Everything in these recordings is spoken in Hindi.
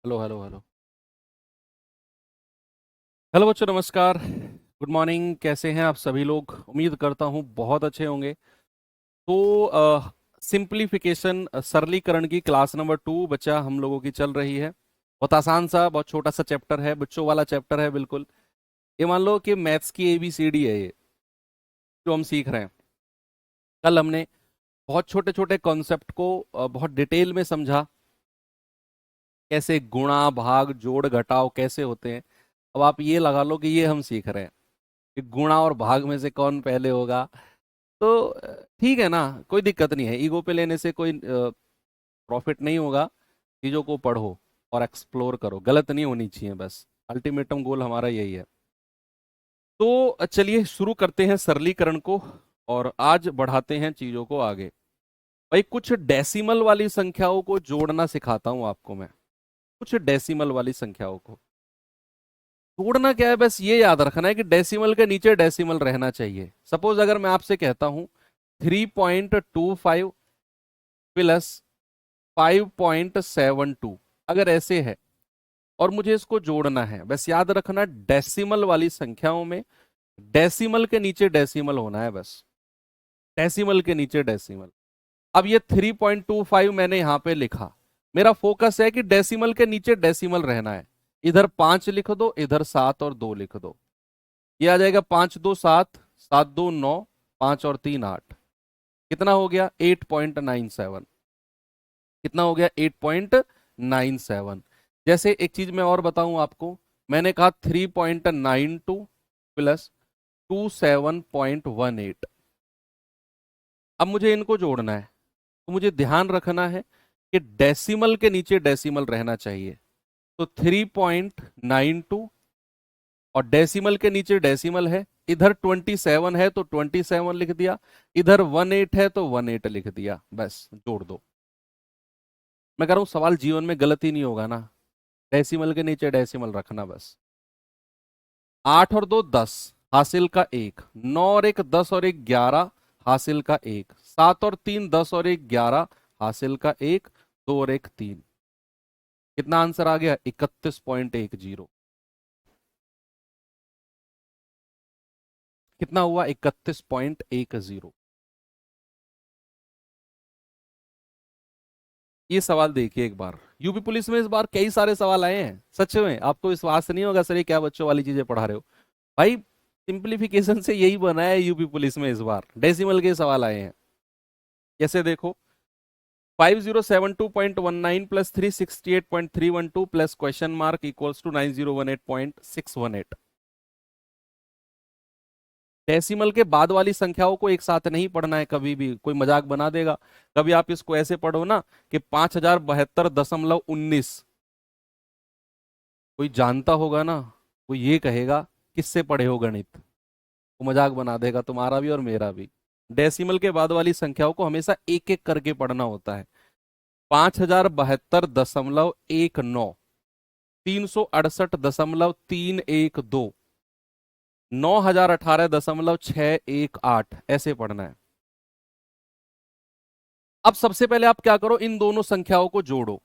Hello hello hello. हेलो बच्चों, नमस्कार। Good morning. कैसे हैं आप सभी लोग? उम्मीद करता हूँ बहुत अच्छे होंगे। तो सिंप्लीफिकेशन सरलीकरण की क्लास नंबर 2 बच्चा हम लोगों की चल रही है। बहुत आसान सा, बहुत छोटा सा चैप्टर है, बच्चों वाला चैप्टर है बिल्कुल। ये मान लो कि मैथ्स की ABCD है ये जो हम सीख रहे हैं। कल हमने बहुत छोटे छोटे कॉन्सेप्ट को बहुत डिटेल में समझा। कैसे गुणा भाग जोड़ घटाव कैसे होते हैं। अब आप ये लगा लो कि ये हम सीख रहे हैं कि गुणा और भाग में से कौन पहले होगा। तो ठीक है ना, कोई दिक्कत नहीं है। ईगो पे लेने से कोई प्रॉफिट नहीं होगा। चीज़ों को पढ़ो और एक्सप्लोर करो, गलत नहीं होनी चाहिए, बस अल्टीमेटम गोल हमारा यही है। तो चलिए शुरू करते हैं सरलीकरण को और आज बढ़ाते हैं चीज़ों को आगे। भाई कुछ डेसिमल वाली संख्याओं को जोड़ना सिखाता हूं आपको मैं। कुछ डेसिमल वाली संख्याओं को जोड़ना क्या है, बस ये याद रखना है कि डेसिमल के नीचे डेसिमल रहना चाहिए। सपोज अगर मैं आपसे कहता हूं 3.25 प्लस 5.72, अगर ऐसे है और मुझे इसको जोड़ना है, बस याद रखना डेसिमल वाली संख्याओं में डेसिमल के नीचे डेसिमल होना है बस। डेसिमल के नीचे डेसिमल। अब ये 3.25 मैंने यहां पे लिखा। मेरा फोकस है कि डेसिमल के नीचे डेसिमल रहना है। इधर 5 लिख दो, इधर 7 और 2 लिख दो। ये आ जाएगा 5 2 7, 7 2 9, 5 और 3 8। कितना हो गया? 8.97। कितना हो गया? 8.97। जैसे एक चीज मैं और बताऊं आपको, मैंने कहा 3.92 प्लस 27.18। अब मुझे इनको जोड़ना है, तो मुझे ध्यान रखना है कि डेसिमल के नीचे डेसिमल रहना चाहिए। तो 3.92 और डेसिमल के नीचे डेसिमल है। इधर 27 है तो 27 लिख दिया, इधर 18 है तो 18 लिख दिया, बस जोड़ दो। मैं कह रहा हूं सवाल जीवन में गलती नहीं होगा ना। डेसिमल के नीचे डेसिमल रखना बस। 8 और 2 10, हासिल का 1। 9 और 1 10 और 1 11, हासिल का 1। 7 और 3 10 और 1 11, हासिल का 1। 2 और 1 3। कितना आंसर आ गया? 31.10। कितना हुआ? 31.10। ये सवाल देखिए एक बार। यूपी पुलिस में इस बार कई सारे सवाल आए हैं, सच में आपको विश्वास नहीं होगा सर ये क्या बच्चों वाली चीजें पढ़ा रहे हो। भाई सिंप्लीफिकेशन से यही बना है यूपी पुलिस में, इस बार डेसिमल के सवाल आए हैं। कैसे देखो, 5072.19 plus 368.312 plus question mark equals to 9018.618। Decimal के बाद वाली संख्याओं को एक साथ नहीं पढ़ना है कभी भी, कोई मजाक बना देगा। कभी आप इसको ऐसे पढ़ो ना कि 5072.19। कोई जानता होगा ना, कोई ये कहेगा किससे पढ़े हो गणित। वो मजाक बना देगा तुम्हारा भी और मेरा भी। डेसिमल के बाद वाली संख्याओं को हमेशा एक एक करके पढ़ना होता है। 5072.19, 368.312, 9018.618, ऐसे पढ़ना है। अब सबसे पहले आप क्या करो, इन दोनों संख्याओं को जोड़ो।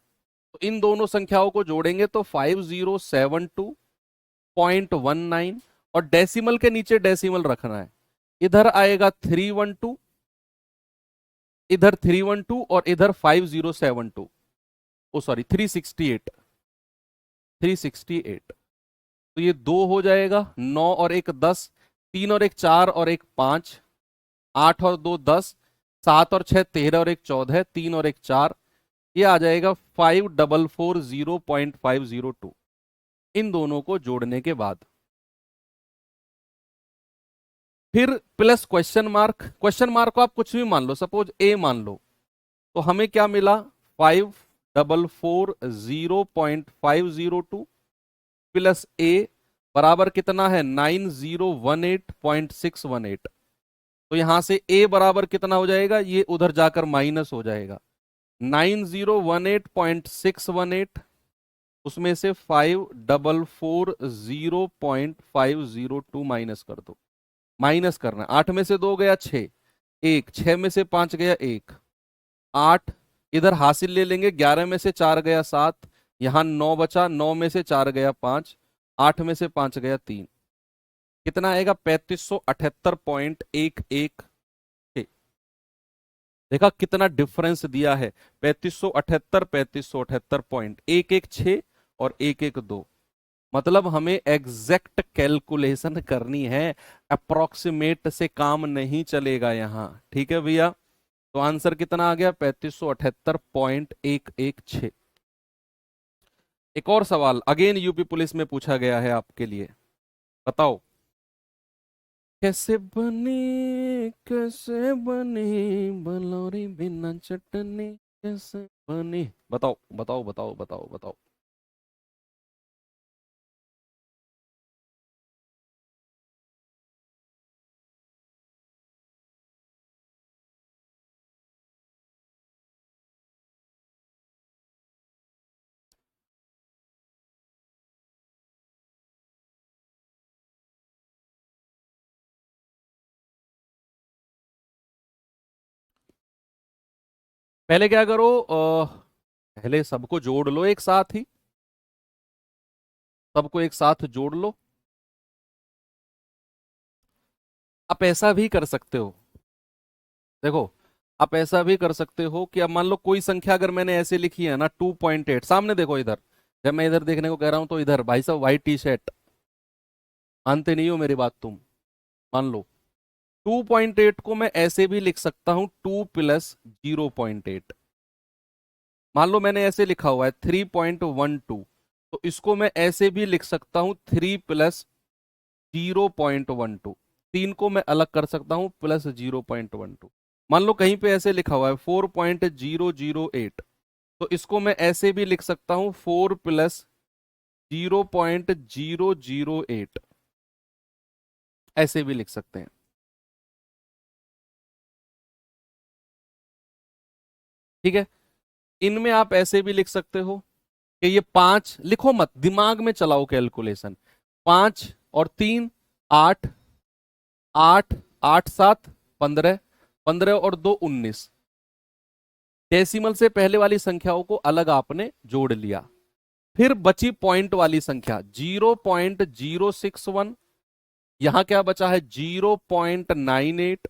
तो इन दोनों संख्याओं को जोड़ेंगे तो 5072.19, और डेसिमल के नीचे डेसिमल रखना है। इधर आएगा 312, इधर 312 और इधर 5072। ओ सॉरी, 368। 368। तो ये 2 हो जाएगा। 9 और 1 10, 3 और 1 4 और 1 5, 8 और 2 10, 7 और 6 13 और 1 14, 3 और 1 4। ये आ जाएगा 5440.502 इन दोनों को जोड़ने के बाद। फिर plus question mark. Question mark को आप कुछ भी मान लो, सपोज ए मान लो। तो हमें क्या मिला? 5440.502 प्लस ए बराबर कितना है? 9018.618। तो यहां से ए बराबर कितना हो जाएगा? ये उधर जाकर माइनस हो जाएगा। 9018.618, उसमें से 5440.502 माइनस कर दो। माइनस करना, 8 में से 2 गया 6, 1 6 में से 5 गया 1, 8। इधर हासिल ले लेंगे, 11 में से 4 गया 7, यहाँ 9 बचा, 9 में से 4 गया 5, 8 में से 5 गया 3, कितना आएगा? 3578.11। देखा कितना डिफरेंस दिया है? 3578, 3578.116 और 112। मतलब हमें एग्जैक्ट कैलकुलेशन करनी है, अप्रोक्सीमेट से काम नहीं चलेगा यहाँ। ठीक है भैया, तो आंसर कितना आ गया? 3578.116। एक और सवाल अगेन यूपी पुलिस में पूछा गया है आपके लिए, बताओ। कैसे बनी बलौरी बिना चटनी, कैसे बनी? बताओ बताओ बताओ बताओ बताओ। पहले क्या करो, पहले सबको जोड़ लो एक साथ ही, सबको एक साथ जोड़ लो। आप ऐसा भी कर सकते हो, देखो, आप ऐसा भी कर सकते हो कि अब मान लो कोई संख्या अगर मैंने ऐसे लिखी है ना 2.8, सामने देखो इधर, जब मैं इधर देखने को कह रहा हूं तो इधर भाई साहब व्हाइट टी शर्ट, मानते नहीं हो मेरी बात तुम? मान लो 2.8 को मैं ऐसे भी लिख सकता हूं 2 + 0.8। मान लो मैंने ऐसे लिखा हुआ है 3.12, तो इसको मैं ऐसे भी लिख सकता हूं 3 + 0.12। 3 को मैं अलग कर सकता हूं +0.12। मान लो कहीं पे ऐसे लिखा हुआ है 4.008, तो इसको मैं ऐसे भी लिख सकता हूं 4 + 0.008, ऐसे भी लिख सकते हैं। ठीक है, इनमें आप ऐसे भी लिख सकते हो कि ये 5, लिखो मत, दिमाग में चलाओ कैलकुलेशन। 5 और 3 8, 8 8 7 15, 15 और 2 19। डेसिमल से पहले वाली संख्याओं को अलग आपने जोड़ लिया। फिर बची पॉइंट वाली संख्या 0.061, यहां क्या बचा है 0.98,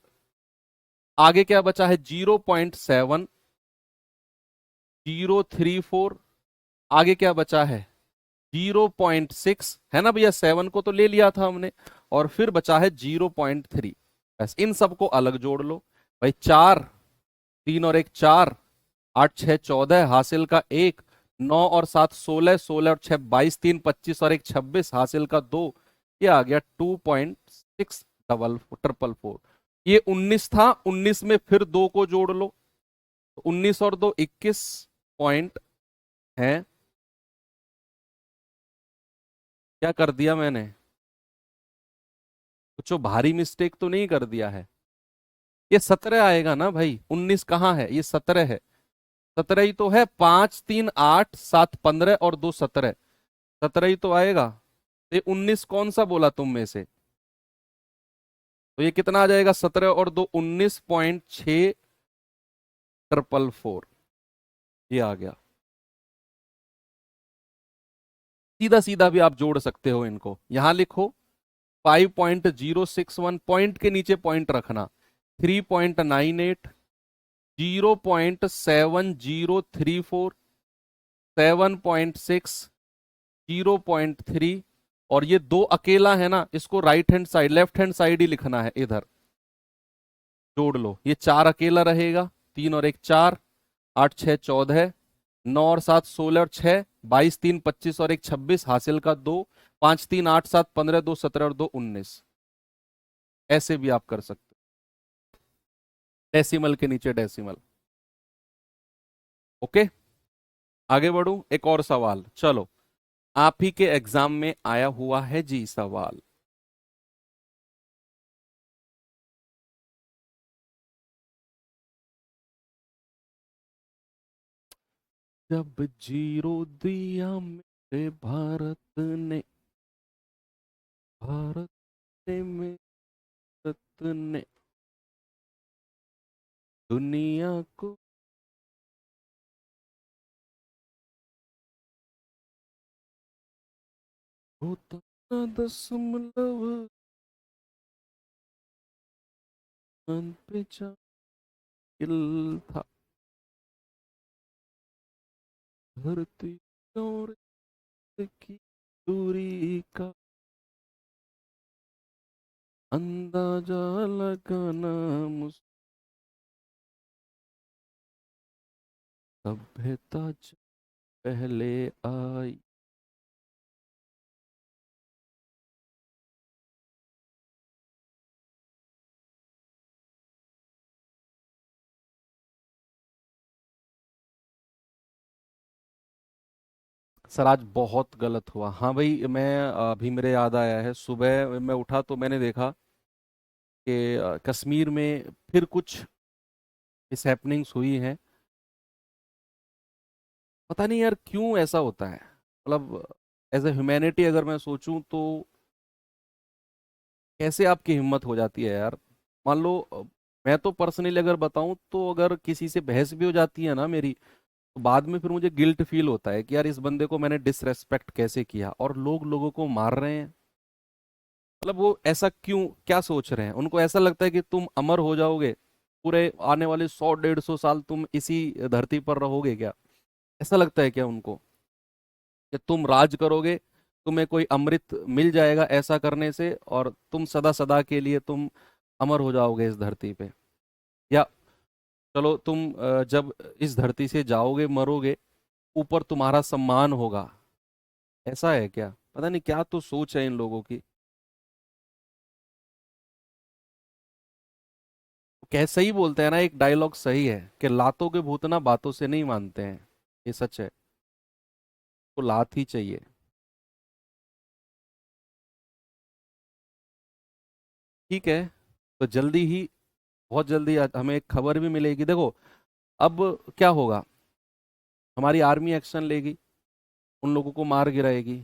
आगे क्या बचा है 0.7034, आगे क्या बचा है 0.6, है ना भैया? 7 को तो ले लिया था हमने, और फिर बचा है 0.3। बस इन सबको अलग जोड़ लो भाई। 4, 3 और 1 4, 8 6 14 हासिल का 1, 9 और 7 16, 16 और 6 22, 3 25 और 1 26 हासिल का 2, ये आ गया 2.64444। ये 19 था, 19 में फिर 2 को जोड़ लो, तो 19 और 2 21 पॉइंट है। क्या कर दिया मैंने? कुछ भारी मिस्टेक तो नहीं कर दिया है? ये 17 आएगा ना भाई, 19 कहाँ है? ये 17 है, 17 ही तो है। 5 3 8 7 15 और 2 17, 17 ही तो आएगा। ये 19 कौन सा बोला तुम में से? तो ये कितना आ जाएगा? 17 और 2 19.6444, ये आ गया। सीधा सीधा भी आप जोड़ सकते हो इनको, यहां लिखो 5.061, पॉइंट के नीचे पॉइंट रखना, 3.98, 0.7034, 7.6, 0.3, और ये 2 अकेला है ना, इसको right hand side, left hand side ही लिखना है इधर, जोड़ लो। ये 4 अकेला रहेगा, 3 और 1 4, 8 6 14, 9 और 7 16 और 6 22, 3 25 और 1 26 हासिल का 2, 5 3 8 7 15, 2 17 और 2 19। ऐसे भी आप कर सकते, डेसिमल के नीचे डेसिमल। ओके, आगे बढ़ू, एक और सवाल, चलो। आप ही के एग्जाम में आया हुआ है जी सवाल। जब जीरो दिया मेरे भारत ने, भारत ने मेरे भारत ने दुनिया को। होता ना दशमलव पे था धरती और की दूरी का अंदाजा लगाना सभ्यता पहले आई। सर आज बहुत गलत हुआ। हाँ भाई, मैं अभी मेरे याद आया है, सुबह मैं उठा तो मैंने देखा कि कश्मीर में फिर कुछ मिस हैपनिंग्स हुई हैं। पता नहीं यार क्यों ऐसा होता है। मतलब एज ए ह्यूमैनिटी अगर मैं सोचूं तो कैसे आपकी हिम्मत हो जाती है यार। मान लो मैं तो पर्सनली अगर बताऊं तो अगर किसी से बहस भी हो जाती है ना मेरी, तो बाद में फिर मुझे गिल्ट फील होता है कि यार इस बंदे को मैंने डिसरेस्पेक्ट कैसे किया, और लोग लोगों को मार रहे हैं। मतलब वो ऐसा क्यों, क्या सोच रहे हैं? उनको ऐसा लगता है कि तुम अमर हो जाओगे, पूरे आने वाले 100 150 साल तुम इसी धरती पर रहोगे क्या? ऐसा लगता है क्या उनको कि तुम राज करोगे, तुम्हें कोई अमृत मिल जाएगा ऐसा करने से, और तुम सदा सदा के लिए तुम अमर हो जाओगे इस धरती पे? या चलो तुम जब इस धरती से जाओगे, मरोगे, ऊपर तुम्हारा सम्मान होगा, ऐसा है क्या? पता नहीं क्या तो सोच है इन लोगों की। कैसे ही बोलते हैं ना, एक डायलॉग सही है कि लातों के भूत ना बातों से नहीं मानते हैं। ये सच है। तो लात ही चाहिए। ठीक है, तो जल्दी ही, बहुत जल्दी हमें एक खबर भी मिलेगी। देखो अब क्या होगा, हमारी आर्मी एक्शन लेगी, उन लोगों को मार गिराएगी।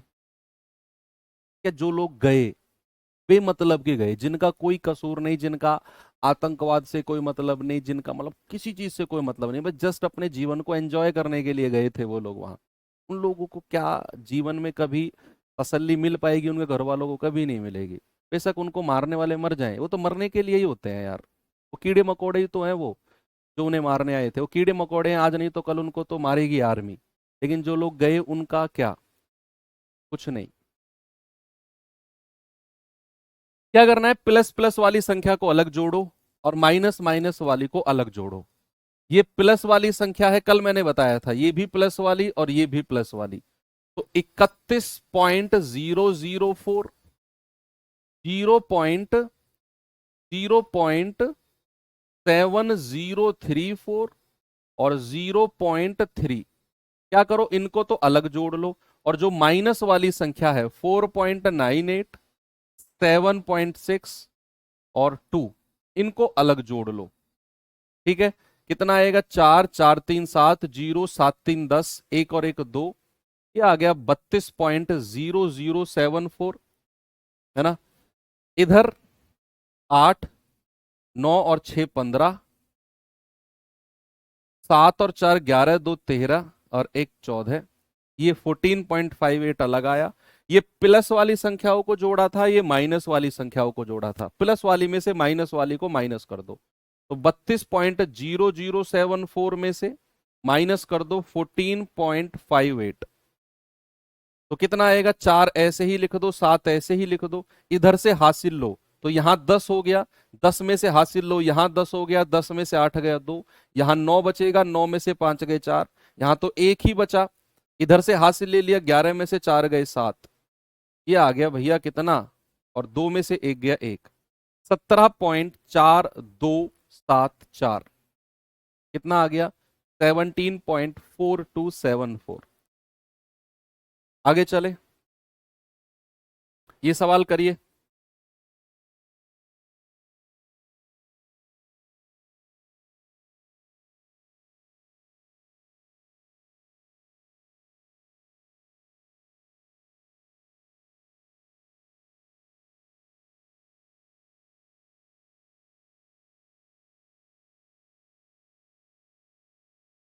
क्या जो लोग गए, बेमतलब के गए, जिनका कोई कसूर नहीं, जिनका आतंकवाद से कोई मतलब नहीं, जिनका मतलब किसी चीज से कोई मतलब नहीं, बस जस्ट अपने जीवन को एंजॉय करने के लिए गए थे वो लोग वहां, उन लोगों को क्या जीवन में कभी तसल्ली मिल पाएगी? उनके घर वालों को कभी नहीं मिलेगी। बेशक उनको मारने वाले मर जाएं, वो तो मरने के लिए ही होते हैं यार। वो कीड़े मकोड़े ही तो हैं वो, जो उन्हें मारने आए थे। वो कीड़े मकोड़े हैं, आज नहीं तो कल उनको तो मारेगी आर्मी। लेकिन जो लोग गए उनका क्या? कुछ नहीं। क्या करना है, प्लस प्लस वाली संख्या को अलग जोड़ो और माइनस माइनस वाली को अलग जोड़ो। ये प्लस वाली संख्या है, कल मैंने बताया था, ये भी प्लस वाली और ये भी प्लस वाली। तो 31.004, 0.734 और 0.3। क्या करो, इनको तो अलग जोड़ लो, और जो माइनस वाली संख्या है 4.98, 7.6 और 2, इनको अलग जोड़ लो। ठीक है, कितना आएगा? 4 4 3 7, 0 7 3 10, एक और एक 2, ये आ गया 32.0074, है ना? इधर 8, 9 और 6 15, 7 और 4 11, 2 13 और 1 14, ये 14.58 अलग आया। ये प्लस वाली संख्याओं को जोड़ा था, ये माइनस वाली संख्याओं को जोड़ा था। प्लस वाली में से माइनस वाली को माइनस कर दो, तो 32.0074 में से माइनस कर दो 14.58, तो कितना आएगा? 4 ऐसे ही लिख दो, 7 ऐसे ही लिख दो, इधर से हासिल लो, तो यहां 10 हो गया, 10 में से हासिल लो, यहां 10 हो गया, 10 में से 8 गया 2, यहां 9 बचेगा, 9 में से 5 गए 4, यहां तो एक ही बचा, इधर से हासिल ले लिया, 11 में से 4 गए 7, ये आ गया भैया कितना? और 2 में से एक गया 1, 17.4274, कितना आ गया? 17.4274। आगे चले, ये सवाल करिए।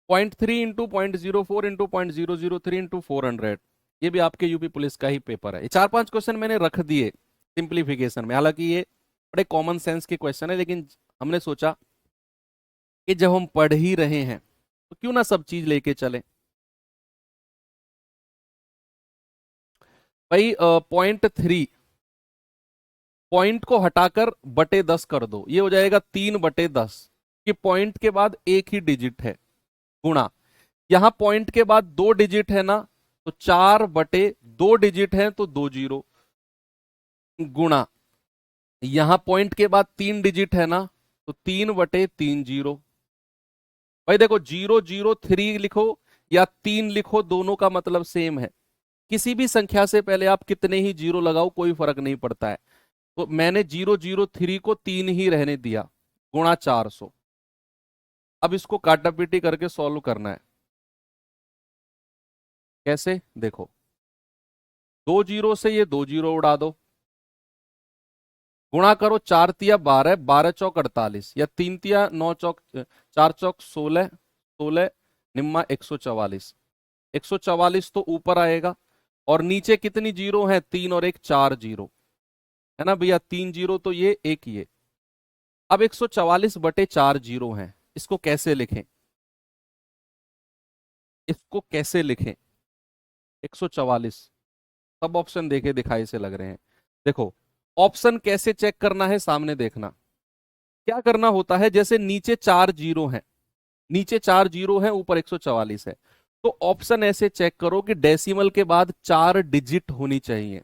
.3 इंटू 0.04 इंटू 0.003 इंटू 400, ये भी आपके यूपी पुलिस का ही पेपर है। ये 4-5 क्वेश्चन मैंने रख दिए सिंप्लीफिकेशन में, हालांकि ये बड़े कॉमन सेंस के क्वेश्चन है, लेकिन हमने सोचा कि जब हम पढ़ ही रहे हैं तो क्यों ना सब चीज लेके चले। भाई .3 पॉइंट को हटाकर बटे 10 कर दो, ये हो जाएगा 3/10, कि पॉइंट के बाद एक ही डिजिट है, गुणा यहां पॉइंट के बाद 2 डिजिट है ना, तो 4/2 डिजिट है तो 2 जीरो, गुणा यहां पॉइंट के बाद 3 डिजिट है ना, तो 3/3 जीरो। भाई देखो 003 लिखो या 3 लिखो, दोनों का मतलब सेम है। किसी भी संख्या से पहले आप कितने ही जीरो लगाओ कोई फर्क नहीं पड़ता है। तो मैंने 003 को 3 ही रहने दिया, गुणा 400। अब इसको काटापीटी करके सॉल्व करना है। कैसे, देखो 2 जीरो से ये 2 जीरो उड़ा दो, गुणा करो 4 तिया 12, 12 चौक 48, या 3 तिया 9 चौक 4 चौक 16, 16 निम्मा 144, 144 तो ऊपर आएगा, और नीचे कितनी जीरो है, 3 और 1 4 जीरो है ना भैया, 3 जीरो तो ये एक ये। अब 144/4 जीरो है, इसको कैसे लिखें, इसको कैसे लिखें 144, सब ऑप्शन देखे दिखाई से लग रहे हैं। देखो ऑप्शन कैसे चेक करना है, सामने देखना। क्या करना होता है, जैसे नीचे 4 जीरो है, नीचे 4 जीरो है, ऊपर 144 है, तो ऑप्शन ऐसे चेक करो कि डेसिमल के बाद 4 डिजिट होनी चाहिए,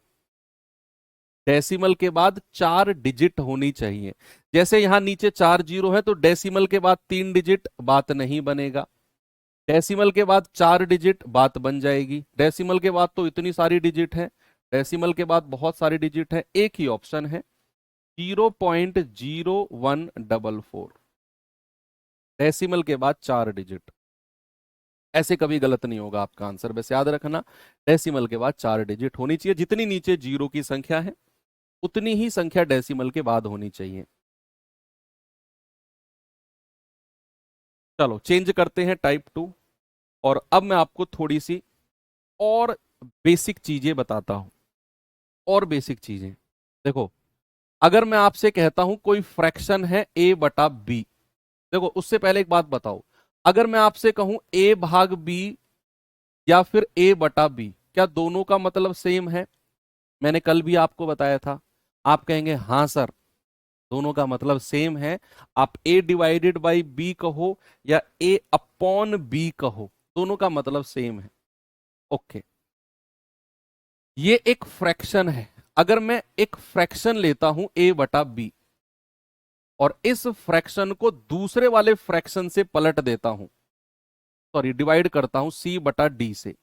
डेसिमल के बाद 4 डिजिट होनी चाहिए। जैसे यहां नीचे 4 जीरो है, तो डेसिमल के बाद 3 डिजिट बात नहीं बनेगा, डेसिमल के बाद 4 डिजिट बात बन जाएगी, डेसिमल के बाद तो इतनी सारी डिजिट है, डेसिमल के बाद बहुत सारी डिजिट है, एक ही ऑप्शन है 0.0144, डेसिमल के बाद 4 डिजिट। ऐसे कभी गलत नहीं होगा आपका आंसर, बस याद रखना डेसिमल के बाद 4 डिजिट होनी चाहिए, जितनी नीचे जीरो की संख्या है उतनी ही संख्या डेसिमल के बाद होनी चाहिए। चलो चेंज करते हैं टाइप 2, और अब मैं आपको थोड़ी सी और बेसिक चीजें बताता हूं, और बेसिक चीजें। देखो अगर मैं आपसे कहता हूं कोई फ्रैक्शन है a/b, देखो उससे पहले एक बात बताओ, अगर मैं आपसे कहूं a/b या फिर a/b, क्या दोनों का मतलब सेम है? मैंने कल भी आपको बताया था। आप कहेंगे हाँ सर दोनों का मतलब सेम है, आप a/b कहो या a/b कहो, दोनों का मतलब सेम है। ओके, ये एक फ्रैक्शन है। अगर मैं एक फ्रैक्शन लेता हूं a/b और इस फ्रैक्शन को दूसरे वाले फ्रैक्शन से पलट देता हूं, सॉरी डिवाइड करता हूं c/d से,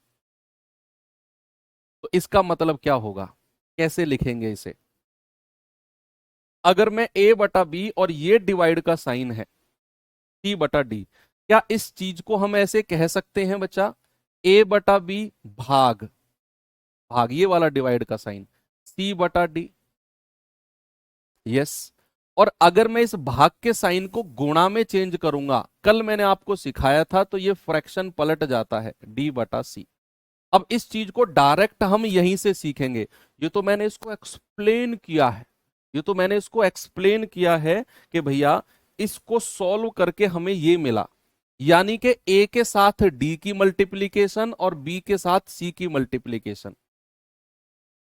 तो इसका मतलब क्या होगा, कैसे लिखेंगे इसे? अगर मैं a/b और ये डिवाइड का साइन है c/d, क्या इस चीज को हम ऐसे कह सकते हैं बच्चा, a/b भाग, भाग ये वाला डिवाइड का साइन c/d, यस। और अगर मैं इस भाग के साइन को गुणा में चेंज करूंगा, कल मैंने आपको सिखाया था, तो ये फ्रैक्शन पलट जाता है d/c। अब इस चीज को डायरेक्ट हम यहीं से सीखेंगे, ये तो मैंने इसको एक्सप्लेन किया है, ये तो मैंने इसको एक्सप्लेन किया है कि भैया इसको सॉल्व करके हमें ये मिला, यानी कि a के साथ d की मल्टीप्लीकेशन और b के साथ c की मल्टीप्लीकेशन,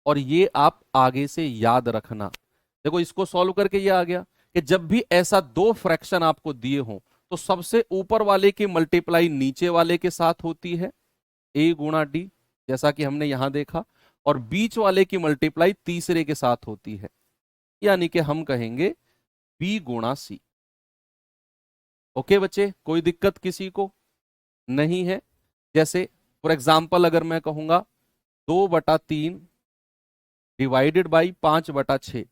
और ये आप आगे से याद रखना। देखो इसको सॉल्व करके ये आ गया कि जब भी ऐसा दो फ्रैक्शन आपको दिए हों, तो सबसे ऊपर वाले की मल्टीप्लाई नीचे वाले के साथ होती है a/d, जैसा कि हमने यहां देखा, और बीच वाले की मल्टीप्लाई तीसरे के साथ होती है, यानी कि हम कहेंगे b/c। ओके बच्चे, कोई दिक्कत किसी को नहीं है? जैसे फॉर एग्जाम्पल अगर मैं कहूंगा 2/3 डिवाइडेड बाई 5/6,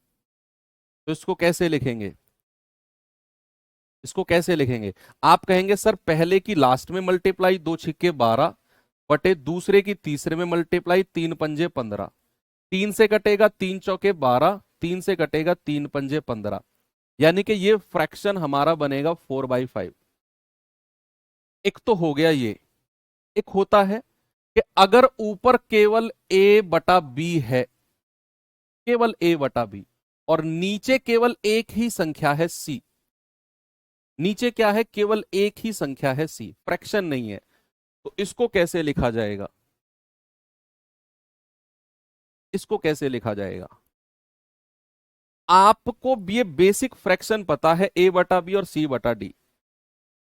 तो इसको कैसे लिखेंगे, इसको कैसे लिखेंगे? आप कहेंगे सर पहले की लास्ट में मल्टीप्लाई 2×6=12 बटे दूसरे की तीसरे में मल्टीप्लाई 3×5=15, 3 से कटेगा 3×4=12, 3 से कटेगा 3×5=15, यानी कि ये फ्रैक्शन हमारा बनेगा 4/5। एक तो हो गया ये, एक होता है कि अगर ऊपर केवल ए बटा बी है, केवल ए बटा बी, और नीचे केवल एक ही संख्या है सी, नीचे क्या है, केवल एक ही संख्या है सी, फ्रैक्शन नहीं है, तो इसको कैसे लिखा जाएगा, इसको कैसे लिखा जाएगा? आपको ये बेसिक फ्रैक्शन पता है, ए बटा बी और सी बटा डी।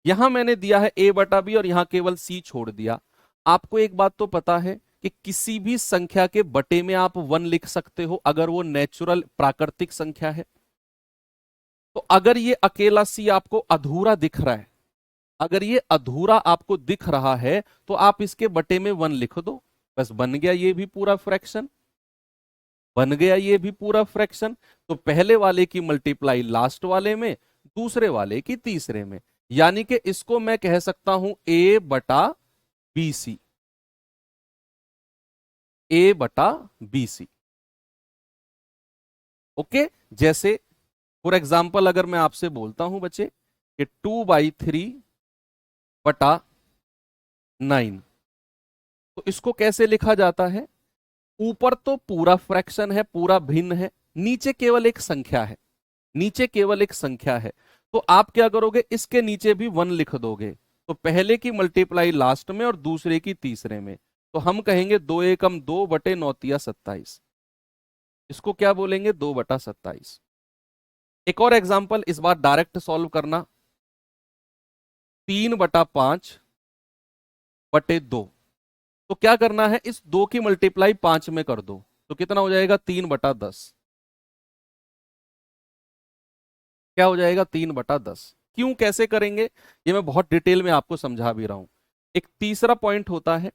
यहां मैंने दिया है ए बटा बी और यहां केवल सी छोड़ दिया। आपको एक बात तो पता है कि किसी भी संख्या के बटे में आप वन लिख सकते हो अगर वो नेचुरल प्राकृतिक संख्या है। तो अगर ये अकेला सी आपको अधूरा दिख रहा है, अगर ये अधूरा आपको दिख रहा है, तो आप इसके बटे में वन लिख दो, बस बन गया ये भी पूरा फ्रैक्शन, बन गया ये भी पूरा फ्रैक्शन। तो पहले वाले की मल्टीप्लाई लास्ट वाले में, दूसरे वाले की तीसरे में, यानी कि इसको मैं कह सकता हूं ए बटा बी सी, ए बटा बी सी। ओके, जैसे फॉर एग्जाम्पल अगर मैं आपसे बोलता हूं बच्चे कि 2/3 बटा 9, तो इसको कैसे लिखा जाता है? ऊपर तो पूरा फ्रैक्शन है, पूरा भिन्न है, नीचे केवल एक संख्या है, नीचे केवल एक संख्या है, तो आप क्या करोगे, इसके नीचे भी वन लिख दोगे, तो पहले की मल्टीप्लाई लास्ट में और दूसरे की तीसरे में, तो हम कहेंगे 2 एकम 2 बटे 9×27, इसको क्या बोलेंगे, 2/27। एक और एग्जाम्पल, इस बार डायरेक्ट सॉल्व करना, 3/5/2, तो क्या करना है, इस 2 की मल्टीप्लाई 5 में कर दो, तो कितना हो जाएगा, 3/10, क्या हो जाएगा, 3/10। क्यों, कैसे करेंगे, ये मैं बहुत डिटेल में आपको समझा भी रहा हूं। एक तीसरा पॉइंट होता है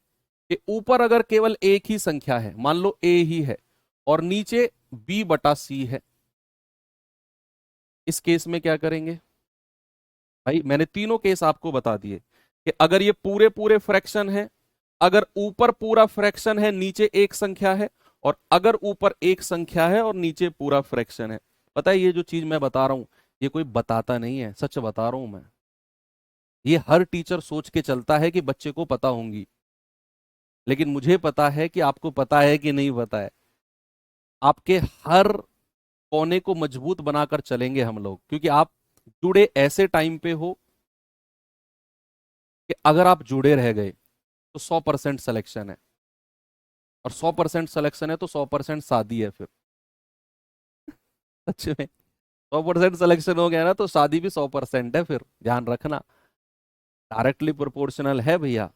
कि ऊपर अगर केवल एक ही संख्या है, मान लो ए ही है, और नीचे बी बटा सी है, इस केस में क्या करेंगे? भाई मैंने तीनों केस आपको बता दिए कि अगर ये पूरे पूरे फ्रैक्शन है, अगर ऊपर पूरा फ्रैक्शन है, नीचे एक संख्या है, और अगर ऊपर एक संख्या है और नीचे पूरा फ्रैक्शन है। पता है ये जो चीज मैं बता रहा हूं, ये कोई बताता नहीं है, सच बता रहा हूं मैं। ये हर टीचर सोच के चलता है कि बच्चे को पता होंगी, लेकिन मुझे पता है कि आपको पता है कि नहीं पता है। आपके हर कोने को मजबूत बनाकर चलेंगे हम लोग, क्योंकि आप जुड़े ऐसे टाइम पे हो कि अगर आप जुड़े रह गए तो 100% सिलेक्शन है, और 100% सिलेक्शन है तो 100% शादी है फिर। सच में 100% सिलेक्शन हो गया ना, तो शादी भी 100% है फिर, ध्यान रखना। डायरेक्टली प्रोपोर्शनल है भैया,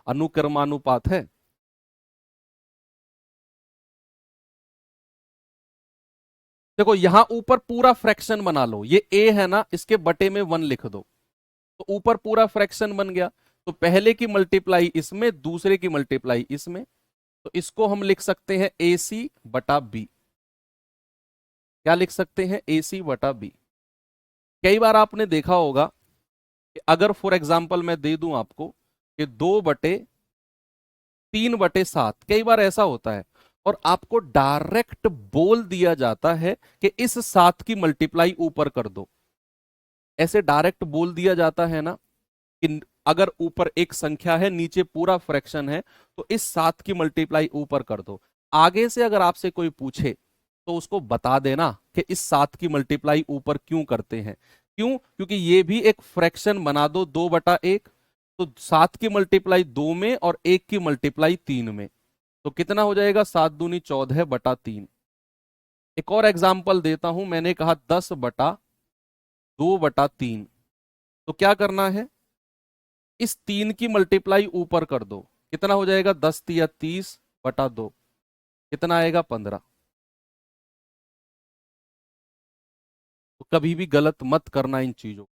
अनुक्रमानुपात है। देखो यहां ऊपर पूरा फ्रैक्शन बना लो, ये ए है ना, इसके बटे में वन लिख दो, तो ऊपर पूरा फ्रैक्शन बन गया, तो पहले की मल्टीप्लाई इसमें, दूसरे की मल्टीप्लाई इसमें, तो इसको हम लिख सकते हैं ए सी बटा बी। क्या लिख सकते हैं, ए सी बटा बी। कई बार आपने देखा होगा कि अगर फॉर एग्जाम्पल मैं दे दूं आपको कि 2/3/7, कई बार ऐसा होता है, और आपको डायरेक्ट बोल दिया जाता है कि इस 7 की मल्टीप्लाई ऊपर कर दो, ऐसे डायरेक्ट बोल दिया जाता है ना कि अगर ऊपर एक संख्या है, नीचे पूरा फ्रैक्शन है, तो इस 7 की मल्टीप्लाई ऊपर कर दो। आगे से अगर आपसे कोई पूछे तो उसको बता देना कि इस 7 की मल्टीप्लाई ऊपर क्यों करते हैं। क्यों, क्योंकि ये भी एक फ्रैक्शन बना दो, 2/1, तो 7 की मल्टीप्लाई 2 में और 1 की मल्टीप्लाई 3 में, तो कितना हो जाएगा, 7×2 = 14/3। एक और एग्जाम्पल देता हूं, मैंने कहा 10/2/3, तो क्या करना है, इस 3 की मल्टीप्लाई ऊपर कर दो, कितना हो जाएगा, 10×3 = 30/2, कितना आएगा, 15। तो कभी भी गलत मत करना इन चीजों को।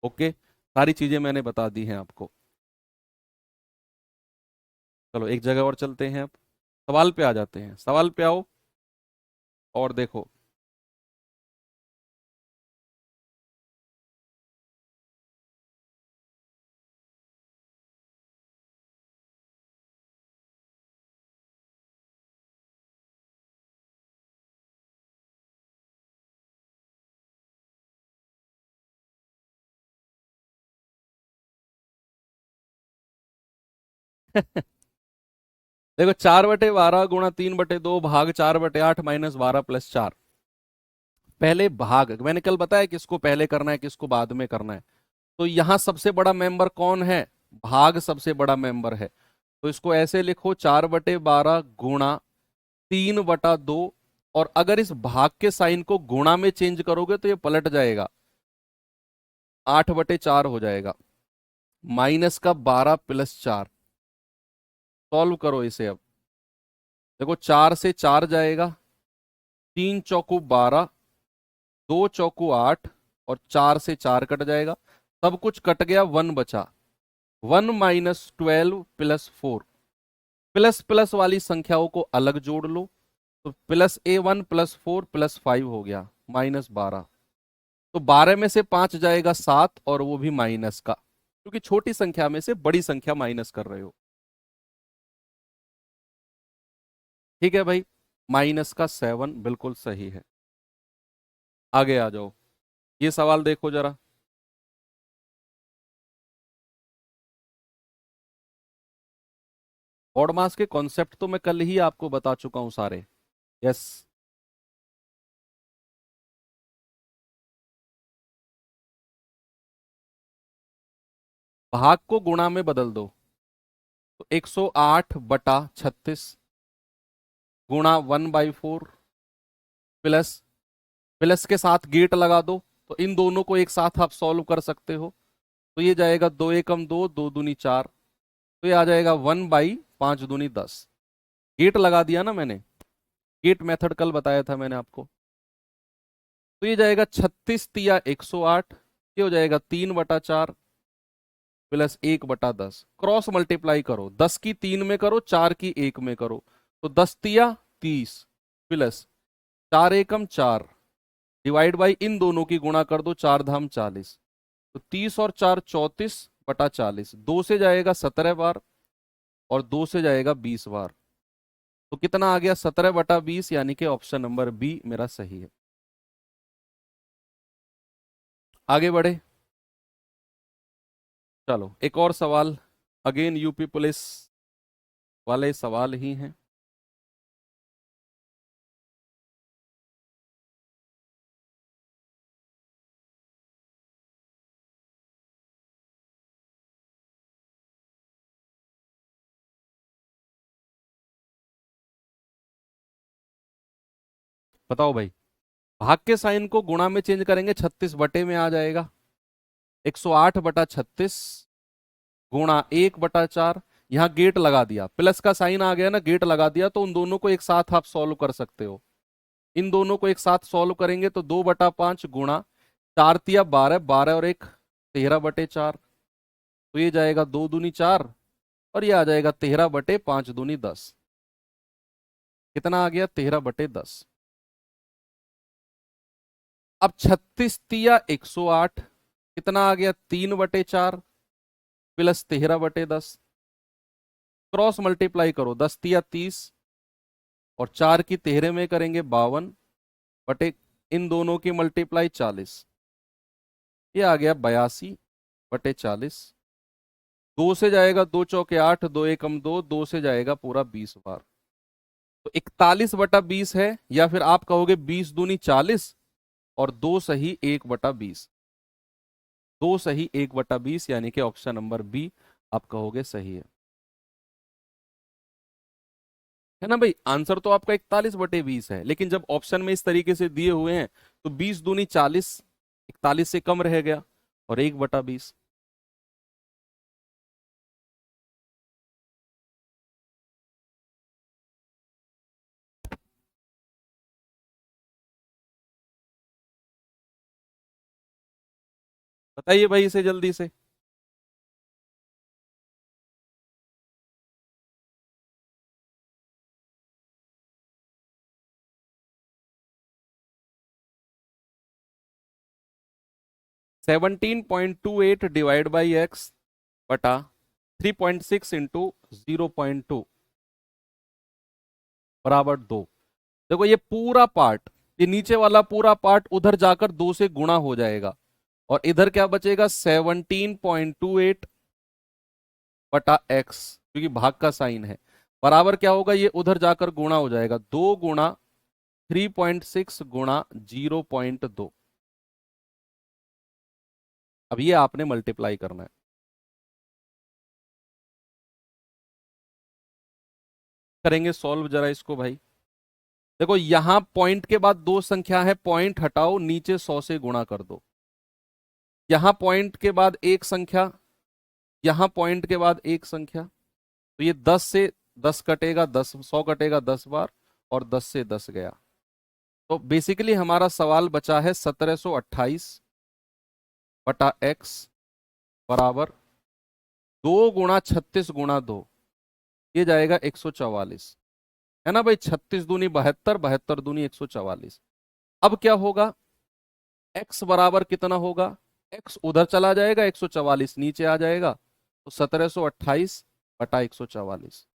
ओके, सारी चीजें मैंने बता दी हैं आपको। चलो एक जगह और चलते हैं, अब सवाल पे आ जाते हैं, सवाल पे आओ और देखो। देखो 4/12 गुणा 3/2 भाग 4/8 माइनस 12+4। पहले भाग, मैंने कल बताया किसको पहले करना है किसको बाद में करना है। तो यहां सबसे बड़ा मेंबर कौन है? भाग सबसे बड़ा मेंबर है। तो इसको ऐसे लिखो 4/12 गुणा 3/2। और अगर इस भाग के साइन को गुणा में चेंज करोगे तो ये पलट जाएगा, 8/4 हो जाएगा, माइनस का 12+4। सॉल्व करो इसे अब। देखो 4 से 4 जाएगा, 3 चौकू 12, 2 चौकू 8, और 4 से 4 कट जाएगा, सब कुछ कट गया, 1 बचा। 1 माइनस 12+4। प्लस प्लस वाली संख्याओं को अलग जोड़ लो, तो +A1+4+5 हो गया, -12। तो 12 में से 5 जाएगा 7, और वो भी माइनस का, क्योंकि छोटी संख्या में से बड़ी संख्या माइनस कर रहे हो। ठीक है भाई, -7 बिल्कुल सही है। आगे आ जाओ, ये सवाल देखो जरा। ऑड मास के कॉन्सेप्ट तो मैं कल ही आपको बता चुका हूं सारे। यस। भाग को गुणा में बदल दो, तो 108/36 गुणा 1/4 प्लस, प्लस के साथ गेट लगा दो, तो इन दोनों को एक साथ आप सॉल्व कर सकते हो। तो ये जाएगा 2 एकम 2, 2 दूनी 4, तो ये आ जाएगा 1/5 दूनी 10। गेट लगा दिया ना मैंने, गेट मेथड कल बताया था मैंने आपको। तो ये जाएगा 36 × 108, ये हो जाएगा 3/4 प्लस 1/10। क्रॉस मल्टीप्लाई करो, 10 की 3 में करो, 4 की 1 में करो, तो 10 × 3 = 30 प्लस 4 एकम 4, डिवाइड बाई इन दोनों की गुणा कर दो, 4 धाम 40, तो 30 और 4 34/40। 2 से जाएगा 17 बार, और 2 से जाएगा 20 बार, तो कितना आ गया? 17/20, यानी कि ऑप्शन नंबर बी मेरा सही है। आगे बढ़े, चलो एक और सवाल, अगेन यूपी पुलिस वाले सवाल ही हैं। बताओ भाई, भाग के साइन को गुणा में चेंज करेंगे, 36 बटे में आ जाएगा, 108/36 गुणा 1/4। यहां गेट लगा दिया, प्लस का साइन आ गया ना, गेट लगा दिया, तो उन दोनों को एक साथ आप सॉल्व कर सकते हो। इन दोनों को एक साथ सॉल्व करेंगे तो 2/5 गुणा 4 × 3 = 12, 12 और 1 13/4, तो ये जाएगा 2 दूनी 4, और ये आ जाएगा 13/5 दूनी 10। कितना आ गया? 13/10। अब 36 × 108 कितना आ गया? 3/4 प्लस 13/10। क्रॉस मल्टीप्लाई करो, 10 × 30, और 4 की 13 में करेंगे 52 बटे इन दोनों की मल्टीप्लाई 40, ये आ गया 82/40। 2 से जाएगा 2 चौके 8, 2 एकम 2, 2 से जाएगा पूरा 20 बार, तो 41/20 है, या फिर आप कहोगे 20 दूनी 40, और 2 सही 1/20। 2 सही 1/20, यानी कि ऑप्शन नंबर बी आप कहोगे सही है ना भाई। आंसर तो आपका 41/20 है, लेकिन जब ऑप्शन में इस तरीके से दिए हुए हैं तो 20 दूनी 40, 41 से कम रह गया, और 1/20। बताइए भाई इसे जल्दी से। 17.28 डिवाइड बाई एक्स बटा 3.6 इंटू 0.2 बराबर 2। देखो ये पूरा पार्ट, ये नीचे वाला पूरा पार्ट उधर जाकर 2 से गुणा हो जाएगा, और इधर क्या बचेगा? 17.28 बटा एक्स क्योंकि भाग का साइन है। बराबर क्या होगा, ये उधर जाकर गुणा हो जाएगा, 2 गुणा 3.6 गुणा 0.2। अब ये आपने मल्टीप्लाई करना है। करेंगे सॉल्व जरा इसको भाई। देखो यहां पॉइंट के बाद दो संख्या है, पॉइंट हटाओ, नीचे 100 से गुणा कर दो। यहां पॉइंट के बाद एक संख्या, यहां पॉइंट के बाद एक संख्या, तो ये 10 से 10 कटेगा, 10 100 कटेगा 10 बार, और 10 से 10 गया। तो बेसिकली हमारा सवाल बचा है 1728 बटा x बराबर 2 गुणा 36 गुणा 2, ये जाएगा 144, है ना भाई। 36 दूनी 72, 72 दूनी 144। अब क्या होगा, x बराबर कितना होगा, x उधर चला जाएगा, 144 नीचे आ जाएगा, तो 1728 बटा 144।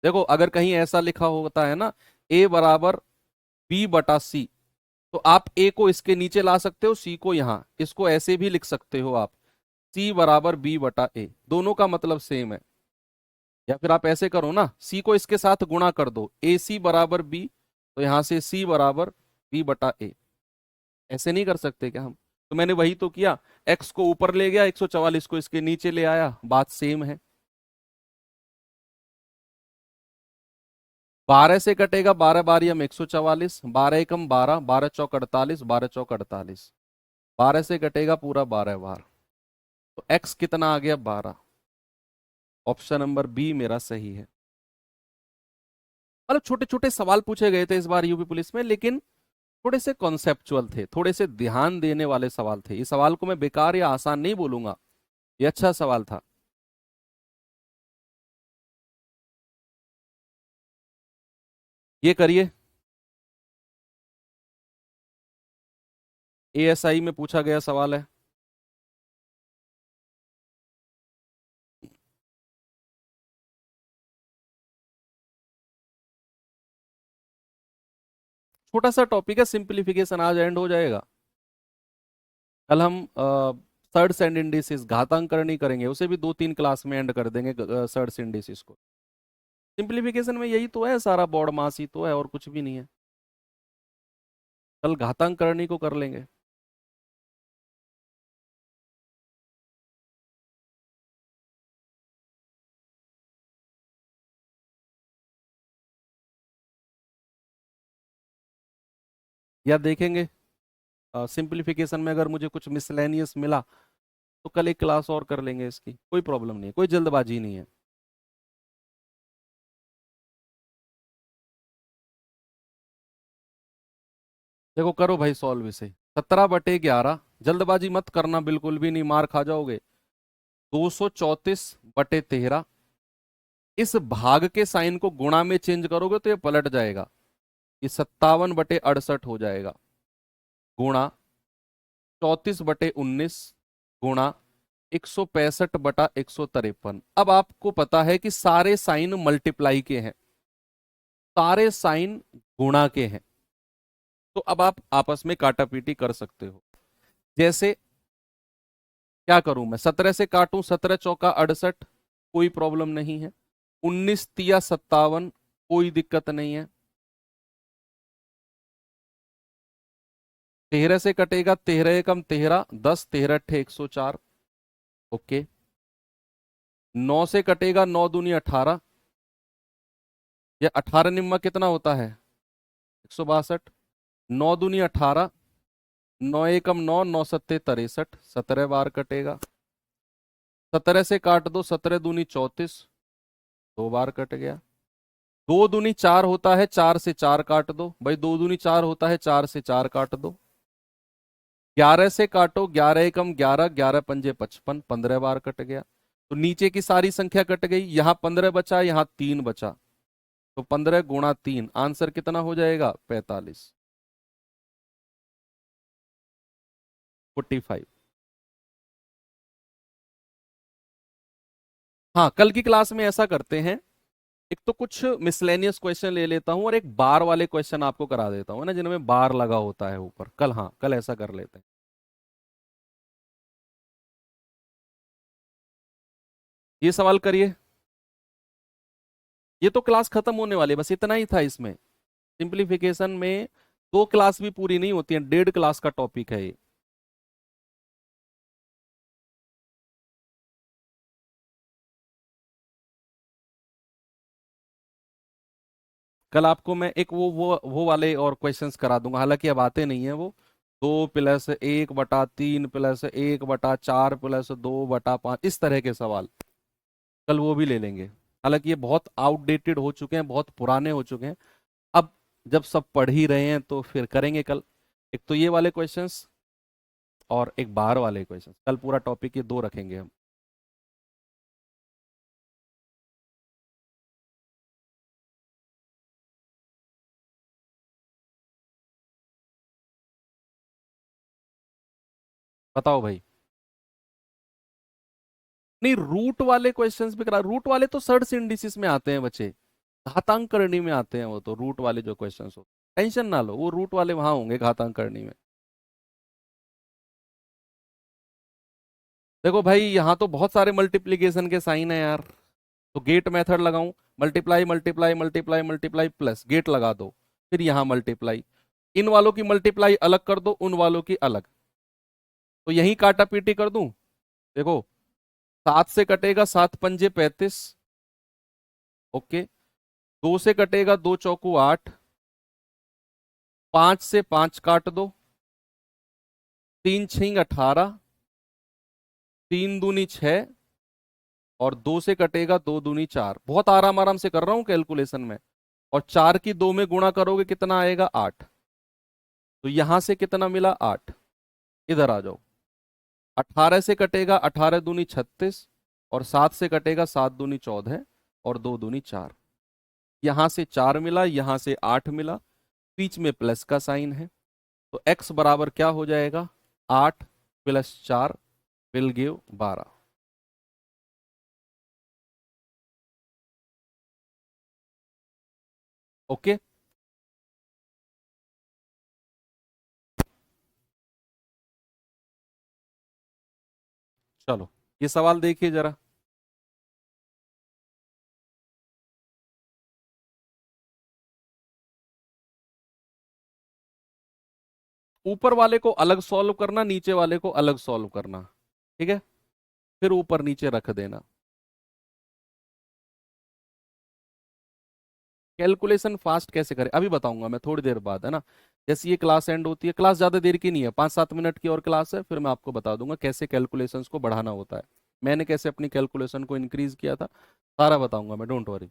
देखो अगर कहीं ऐसा लिखा होता है ना, a बराबर b बटा c, तो आप a को इसके नीचे ला सकते हो, c को यहां, इसको ऐसे भी लिख सकते हो आप, c बराबर b बटा a, दोनों का मतलब सेम है। या फिर आप ऐसे करो ना, c को इसके साथ गुणा कर दो, ए सी बराबर b, तो यहां से c बराबर b बटा a। ऐसे नहीं कर सकते क्या हम? तो मैंने वही तो किया, x को ऊपर ले गया, 144 को इसके नीचे ले आया, बात सेम है। 12 से कटेगा 12 बारियम 144, 12 एकम 12, 12 चौक 48, 12 चौक 48, 12 से कटेगा पूरा 12 बार, तो x कितना आ गया 12। ऑप्शन नंबर बी मेरा सही है। मतलब छोटे छोटे सवाल पूछे गए थे इस बार यूपी पुलिस में, लेकिन थोड़े से कॉन्सेप्चुअल थे, थोड़े से ध्यान देने वाले सवाल थे। इस सवाल को मैं बेकार या आसान नहीं बोलूंगा, ये अच्छा सवाल था। ये करिए, एएसआई में पूछा गया सवाल है। छोटा सा टॉपिक है, सिंप्लीफिकेशन, आज एंड हो जाएगा। कल हम सर्ड्स एंड इंडिसेस घातांकरण ही करेंगे, उसे भी 2-3 क्लास में एंड कर देंगे सर्ड्स इंडिसेस को। सिंप्लीफिकेशन में यही तो है, सारा बॉड मास ही तो है, और कुछ भी नहीं है। कल घातांकरण ही को कर लेंगे। या देखेंगे सिंप्लीफिकेशन में अगर मुझे कुछ मिसलेनियस मिला, तो कल एक क्लास और कर लेंगे इसकी, कोई प्रॉब्लम नहीं है, कोई जल्दबाजी नहीं है। देखो करो भाई सॉल्व इसे। 17/11, जल्दबाजी मत करना, बिल्कुल भी नहीं, मार खा जाओगे। 234/13, इस भाग के साइन को गुणा में चेंज करोगे तो ये पलट जाएगा, ये 57/68 हो जाएगा, गुणा 34/19, गुणा 165/153। अब आपको पता है कि सारे साइन मल्टीप्लाई के हैं, सारे साइन गुणा के हैं, तो अब आप आपस में काटापीटी कर सकते हो। जैसे क्या करूं मैं, 17 से काटूं, 17 चौका 68, कोई प्रॉब्लम नहीं है। 19 तिया 57, कोई दिक्कत नहीं है। 13 से कटेगा, 13 एकम 13, 10, 13 अट्ठे 104, ओके। 9 से कटेगा, 9 दूनी 18, या 18 निम्मा कितना होता है 162, 9 दूनी 18, 9 एकम 9, 9 सत्ते 63, 17 बार कटेगा। 17 से काट दो, 17 दूनी 34, 2 बार कट गया। 2 दूनी 4 होता है, 4 से 4 काट दो भाई, 2 दूनी 4 होता है, 4 से 4 काट दो। 11 से काटो, 11 एकम 11, 11 पंजे 55, 15 बार कट गया। तो नीचे की सारी संख्या कट गई, यहां 15 बचा, यहां 3 बचा, तो 15 गुणा 3, आंसर कितना हो जाएगा 45, 45। हाँ कल की क्लास में ऐसा करते हैं, एक तो कुछ मिसलेनियस क्वेश्चन ले लेता हूं, और एक बार वाले क्वेश्चन आपको करा देता हूं ना, जिनमें बार लगा होता है ऊपर। कल, हाँ कल ऐसा कर लेते हैं। ये सवाल करिए। ये तो क्लास खत्म होने वाली है, बस इतना ही था इसमें। सिंप्लीफिकेशन में 2 क्लास भी पूरी नहीं होती है, 1.5 क्लास का टॉपिक है ये। कल आपको मैं एक वो वाले और क्वेश्चंस करा दूंगा, हालांकि अब आते नहीं है वो। 2+1/3+1/4+2/5 इस तरह के सवाल कल वो भी ले लेंगे। हालांकि ये बहुत आउटडेटेड हो चुके हैं, बहुत पुराने हो चुके हैं। अब जब सब पढ़ ही रहे हैं तो फिर करेंगे कल। एक तो ये वाले क्वेश्चंस और एक बाहर वाले क्वेश्चंस, कल पूरा टॉपिक ये 2 रखेंगे हम। बताओ भाई। नहीं, रूट वाले क्वेश्चंस भी करा, रूट वाले तो सर्च इंडिसेस में आते हैं बच्चे, घातांक करनी में आते हैं वो तो, रूट वाले जो क्वेश्चंस हो, टेंशन ना लो, वो रूट वाले वहां होंगे घातांक करनी में। देखो भाई, यहाँ तो बहुत सारे मल्टीप्लीकेशन के साइन है यार, तो गेट मेथड लगाऊं, multiply multiply multiply multiply plus gate लगा दो, फिर यहाँ मल्टीप्लाई, इन वालों की मल्टीप्लाई अलग कर दो, उन वालों की अलग, तो यही काटा पीटी कर दूं। देखो, 7 से कटेगा 7×5 = 35। ओके। 2 से कटेगा 2×4 = 8। 5 से 5 काट दो, 3×6 = 18, 3×2 = 6, और 2 से कटेगा 2×2 = 4। बहुत आराम आराम से कर रहा हूं कैलकुलेशन में। और 4 की 2 में गुणा करोगे कितना आएगा? 8। तो यहां से कितना मिला? 8। इधर आ जाओ। 18 से कटेगा 18×2 = 36, और 7 से कटेगा 7×2 = 14, और 2×2 = 4। यहां से 4 मिला, यहां से 8 मिला, बीच में प्लस का साइन है, तो x बराबर क्या हो जाएगा? 8 + 4 विल गिव 12। ओके। चलो, ये सवाल देखिए जरा। ऊपर वाले को अलग सॉल्व करना, नीचे वाले को अलग सॉल्व करना, ठीक है? फिर ऊपर नीचे रख देना। कैलकुलेशन फास्ट कैसे करें अभी बताऊंगा मैं थोड़ी देर बाद, है ना? जैसे ये क्लास एंड होती है, क्लास ज़्यादा देर की नहीं है, 5-7 मिनट की और क्लास है, फिर मैं आपको बता दूंगा कैसे कैलकुलेशंस को बढ़ाना होता है, मैंने कैसे अपनी कैलकुलेशन को इंक्रीज किया था, सारा बताऊंगा मैं, डोंट वरी।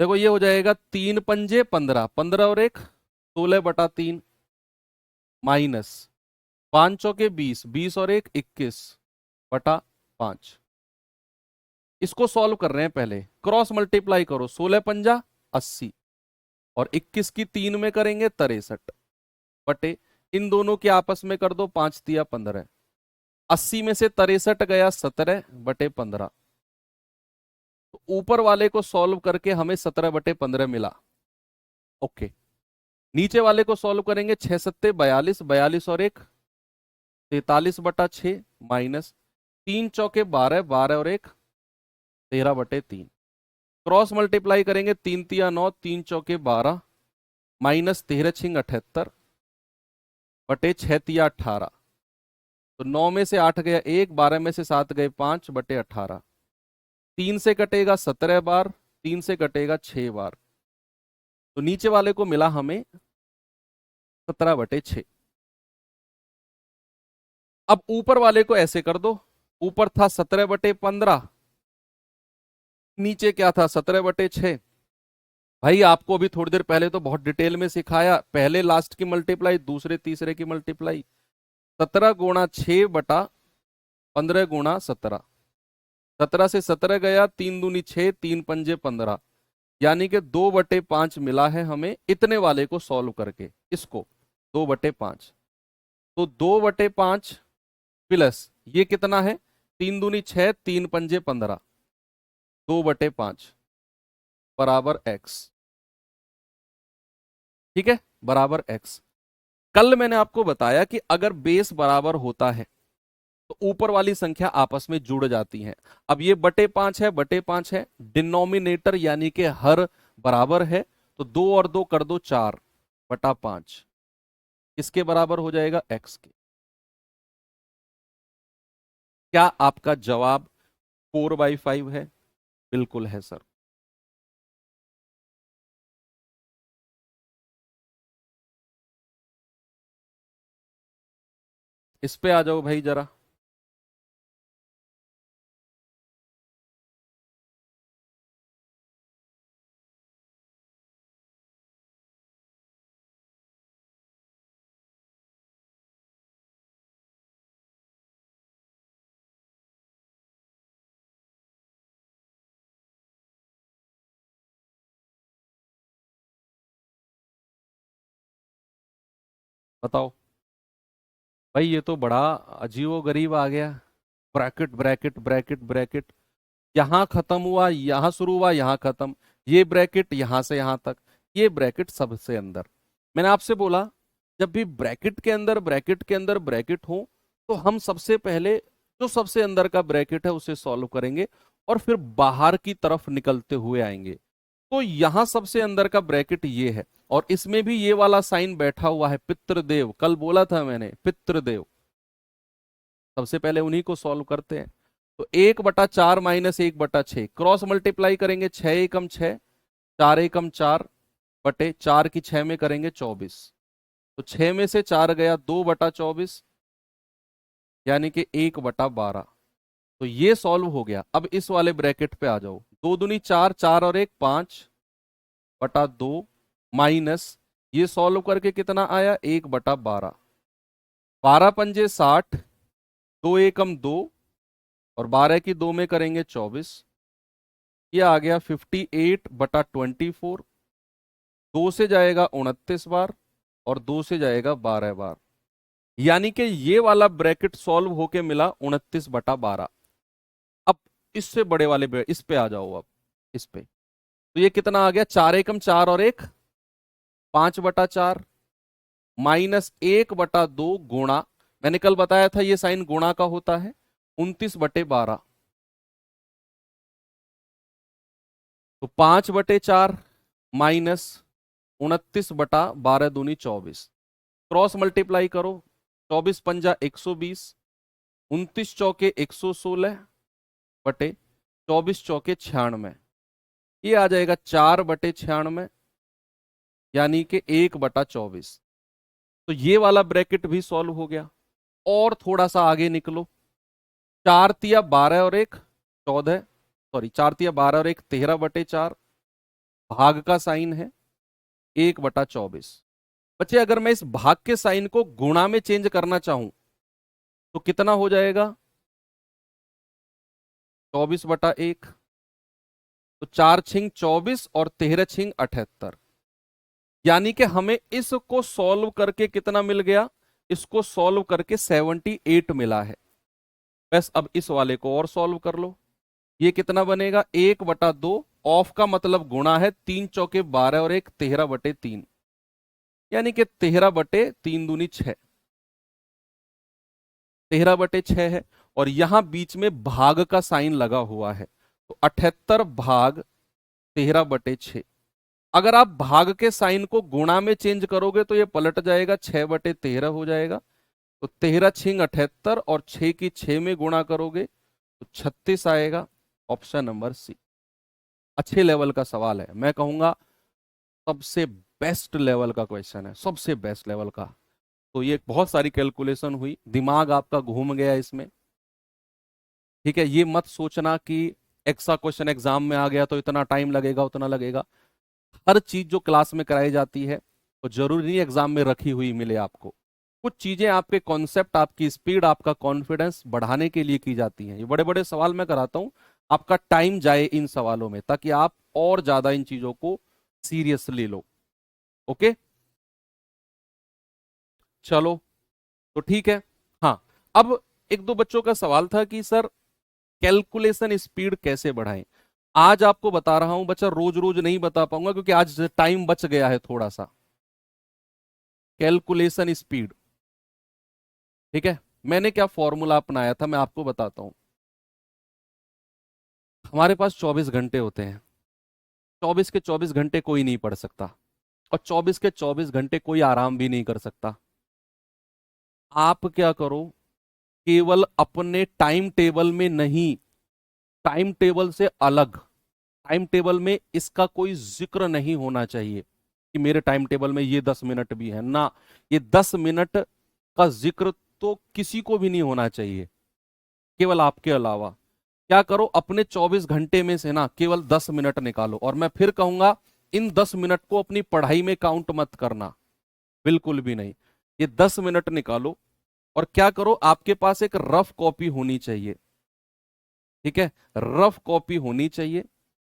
देखो, ये हो जाएगा 3×5 = 15, 15 और 1 16/3, माइनस 5×4 = 20, 20 और 1 21/5। इसको सॉल्व कर रहे हैं, पहले क्रॉस मल्टीप्लाई करो, 16×5 = 80, और 21 की 3 में करेंगे 63 बटे, इन दोनों के आपस में कर दो, 5×3 = 15। 80 में से 63 गया 17/15, तो ऊपर वाले को सॉल्व करके हमें 17/15 मिला। ओके। नीचे वाले को सॉल्व करेंगे, 6×7 = 42, 42 और 1 43/6, माइनस 3×4 = 12, 12 और 1 13/3। क्रॉस मल्टीप्लाई करेंगे, 3×3 = 9, 3×4 = 12, माइनस 13×6 = 78 बटे 6×3 = 18। तो 9 में से 8 गया 1, 12 में से 7 गए 5/18। 3 से कटेगा 17 बार, 3 से कटेगा 6 बार, तो नीचे वाले को मिला हमें 17/6। अब ऊपर वाले को ऐसे कर दो, ऊपर था 17/15, नीचे क्या था? 17/6। भाई आपको अभी थोड़ी देर पहले तो बहुत डिटेल में सिखाया, पहले लास्ट की मल्टीप्लाई, दूसरे तीसरे की मल्टीप्लाई। 17×6/15 × 17, 17 से 17 गया, 3×2 = 6, 3×5 = 15, यानी कि 2/5 मिला है हमें इतने वाले को सॉल्व करके, इसको 2/5। तो 2/5 प्लस ये कितना है? 3×2 = 6, 3×5 = 15, 2/5 बराबर x। ठीक है, बराबर x। कल मैंने आपको बताया कि अगर बेस बराबर होता है तो ऊपर वाली संख्या आपस में जुड़ जाती हैं। अब ये बटे 5 है, बटे 5 है, डिनोमिनेटर यानी कि हर बराबर है, तो 2 और 2 कर दो 4/5, किसके बराबर हो जाएगा, x के। क्या आपका जवाब 4/5 है? बिल्कुल है सर। इस पे आ जाओ भाई जरा। बताओ भाई, ये तो बड़ा अजीबो गरीब आ गया। ब्रैकेट ब्रैकेट ब्रैकेट ब्रैकेट, यहां खत्म हुआ, यहां शुरू हुआ, यहां खत्म, ये ब्रैकेट यहां से यहां तक, ये ब्रैकेट सबसे अंदर। मैंने आपसे बोला जब भी ब्रैकेट के अंदर ब्रैकेट के अंदर ब्रैकेट हो, तो हम सबसे पहले जो सबसे अंदर का ब्रैकेट है उसे सॉल्व करेंगे और फिर बाहर की तरफ निकलते हुए आएंगे। तो यहां सबसे अंदर का ब्रैकेट ये है, और इसमें भी ये वाला साइन बैठा हुआ है, पितृदेव, कल बोला था मैंने पितृदेव। सबसे पहले उन्हीं को सॉल्व करते हैं। तो 1/4 माइनस 1/6 क्रॉस मल्टीप्लाई करेंगे, 6 एकम 6, 4 एकम 4 की 6 में करेंगे 24, तो 6 में से 4 गया, 2/24 यानी कि 1/12। तो ये सॉल्व हो गया। अब इस वाले ब्रैकेट पे आ जाओ, 2 दूनी 4, 4 और 1 5/2 माइनस, ये सॉल्व करके कितना आया, 1/12, 12×5 = 60, 2 एकम 2 और 12 की 2 में करेंगे 24, ये आ गया 58/24। 2 से जाएगा 29 बार और 2 से जाएगा 12 बार, यानी कि ये वाला ब्रैकेट सॉल्व होके मिला 29/12। अब इससे बड़े वाले इस पे आ जाओ, अब इस पे तो ये कितना आ गया, 4 एकम 4 और 1 5/4 माइनस 1/2 गुणा, मैंने कल बताया था ये साइन गुणा का होता है, 29/12। तो 5/4 माइनस 29/12 = 24, क्रॉस मल्टीप्लाई करो, 24×5 = 120, 29 × 4 = 116 बटे 24 × 4 = 96, ये आ जाएगा 4/96 यानी कि 1/24। तो ये वाला ब्रैकेट भी सॉल्व हो गया। और थोड़ा सा आगे निकलो, 4×3 = 12 और 1 14, सॉरी 4×3 = 12 और 1 13/4, भाग का साइन है, 1/24। बच्चे अगर मैं इस भाग के साइन को गुणा में चेंज करना चाहूं तो कितना हो जाएगा, 24/1, तो 4×6 = 24 और 13×6 = 78, यानी कि हमें इसको सॉल्व करके कितना मिल गया, इसको सॉल्व करके 78 मिला है। बस अब इस वाले को और सॉल्व कर लो, ये कितना बनेगा, 1/2, ऑफ का मतलब गुणा है, 3×4 = 12 और 1 13/3, यानी कि 13/3×2 = 6, 13/6 है। और यहां बीच में भाग का साइन लगा हुआ है, तो 78 भाग 13/6। अगर आप भाग के साइन को गुणा में चेंज करोगे तो ये पलट जाएगा, 6/13 हो जाएगा। तो 13×6 = 78 और 6 की 6 में गुणा करोगे तो 36 आएगा। Option number C. अच्छे लेवल का सवाल है, मैं कहूंगा सबसे बेस्ट लेवल का क्वेश्चन है, सबसे बेस्ट लेवल का। तो ये बहुत सारी कैलकुलेशन हुई, दिमाग आपका घूम गया इसमें। ठीक है, ये मत सोचना कि एक्स्ट्रा क्वेश्चन एग्जाम में आ गया तो इतना टाइम लगेगा उतना लगेगा। हर चीज जो क्लास में कराई जाती है वो जरूरी नहीं एग्जाम में रखी हुई मिले आपको। कुछ चीजें आपके कॉन्सेप्ट, आपकी स्पीड, आपका कॉन्फिडेंस बढ़ाने के लिए की जाती हैं। ये बड़े बड़े सवाल मैं कराता हूं, आपका टाइम जाए इन सवालों में, ताकि आप और ज्यादा इन चीजों को सीरियसली लो। ओके, चलो तो ठीक है। हाँ, अब एक दो बच्चों का सवाल था कि सर कैलकुलेशन स्पीड कैसे बढ़ाएं। आज आपको बता रहा हूं बच्चा, रोज रोज नहीं बता पाऊंगा क्योंकि आज टाइम बच गया है थोड़ा सा। कैलकुलेशन स्पीड, ठीक है, मैंने क्या फॉर्मूला अपनाया था मैं आपको बताता हूं। हमारे पास 24 घंटे होते हैं, 24 के 24 घंटे कोई नहीं पढ़ सकता, और 24 के 24 घंटे कोई आराम भी नहीं कर सकता। आप क्या करो, केवल अपने टाइम टेबल में नहीं, टाइम टेबल से अलग, टाइम टेबल में इसका कोई जिक्र नहीं होना चाहिए कि मेरे टाइम टेबल में ये 10 मिनट भी है ना, ये 10 मिनट का जिक्र तो किसी को भी नहीं होना चाहिए, केवल आपके अलावा। क्या करो, अपने 24 घंटे में से ना केवल 10 मिनट निकालो, और मैं फिर कहूंगा इन 10 मिनट को अपनी पढ़ाई में काउंट मत करना, बिल्कुल भी नहीं। ये 10 मिनट निकालो, और क्या करो, आपके पास एक रफ कॉपी होनी चाहिए, ठीक है, रफ कॉपी होनी चाहिए,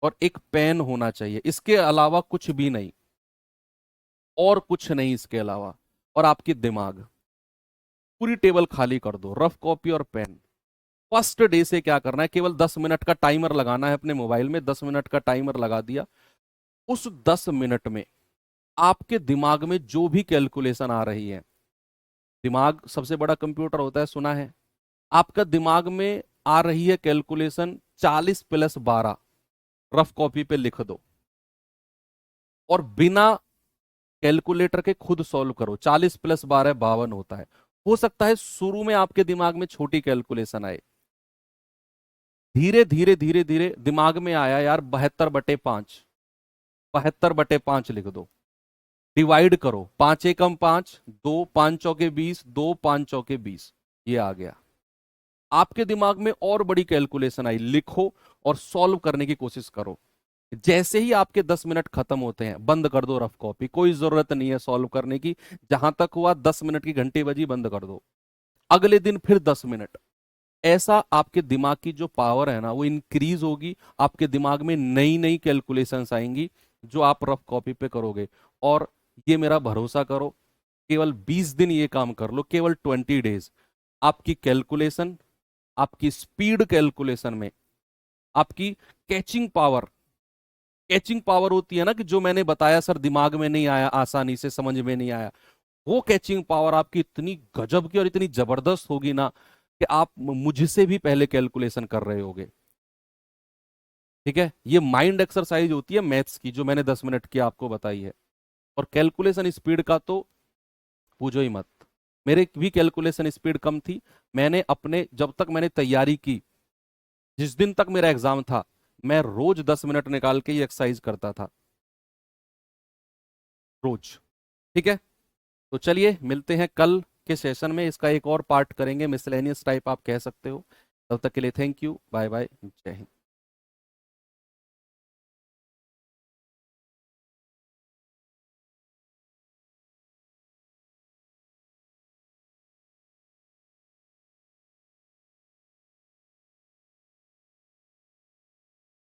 और एक पेन होना चाहिए, इसके अलावा कुछ भी नहीं, और कुछ नहीं इसके अलावा। और आपकी दिमाग, पूरी टेबल खाली कर दो, रफ कॉपी और पेन। फर्स्ट डे से क्या करना है, केवल 10 मिनट का टाइमर लगाना है अपने मोबाइल में, 10 मिनट का टाइमर लगा दिया। उस 10 मिनट में आपके दिमाग में जो भी कैलकुलेशन आ रही है, दिमाग सबसे बड़ा कंप्यूटर होता है, सुना है, आपका दिमाग में आ रही है कैलकुलेशन 40 + 12, रफ कॉपी पे लिख दो, और बिना कैलकुलेटर के खुद सॉल्व करो। 40 + 12 52 होता है। हो सकता है शुरू में आपके दिमाग में छोटी कैलकुलेशन आए, धीरे धीरे धीरे धीरे दिमाग में आया यार 72/5, 72/5 लिख दो, डिवाइड करो, 5 × 1 = 5, 2 5 चौके 20, 2 5 चौके 20, ये आ गया। आपके दिमाग में और बड़ी कैलकुलेशन आई, लिखो और सॉल्व करने की कोशिश करो। जैसे ही आपके 10 मिनट खत्म होते हैं, बंद कर दो रफ कॉपी, कोई जरूरत नहीं है सॉल्व करने की। जहां तक हुआ 10 मिनट की घंटी बजी, बंद कर दो। अगले दिन फिर 10 मिनट। ऐसा आपके दिमाग की जो पावर है ना वो इंक्रीज होगी, आपके दिमाग में नई नई कैलकुलेशंस आएंगी जो आप रफ कॉपी पे करोगे। और ये मेरा भरोसा करो, केवल 20 दिन ये काम कर लो, केवल 20 डेज, आपकी कैलकुलेशन, आपकी स्पीड कैलकुलेशन में, आपकी कैचिंग पावर, कैचिंग पावर होती है ना कि जो मैंने बताया सर दिमाग में नहीं आया, आसानी से समझ में नहीं आया, वो कैचिंग पावर आपकी इतनी गजब की और इतनी जबरदस्त होगी ना कि आप मुझसे भी पहले कैलकुलेशन कर रहे होगे। ठीक है, ये माइंड एक्सरसाइज होती है मैथ्स की जो मैंने 10 मिनट की आपको बताई है। और कैलकुलेशन स्पीड का तो पूछो ही मत, मेरे भी कैलकुलेशन स्पीड कम थी। मैंने अपने, जब तक मैंने तैयारी की, जिस दिन तक मेरा एग्जाम था, मैं रोज 10 मिनट निकाल के ये एक्सरसाइज करता था, रोज। ठीक है, तो चलिए मिलते हैं कल के सेशन में, इसका एक और पार्ट करेंगे, मिसलेनियस टाइप आप कह सकते हो। तब तक के लिए थैंक यू, बाय बाय, जय हिंद।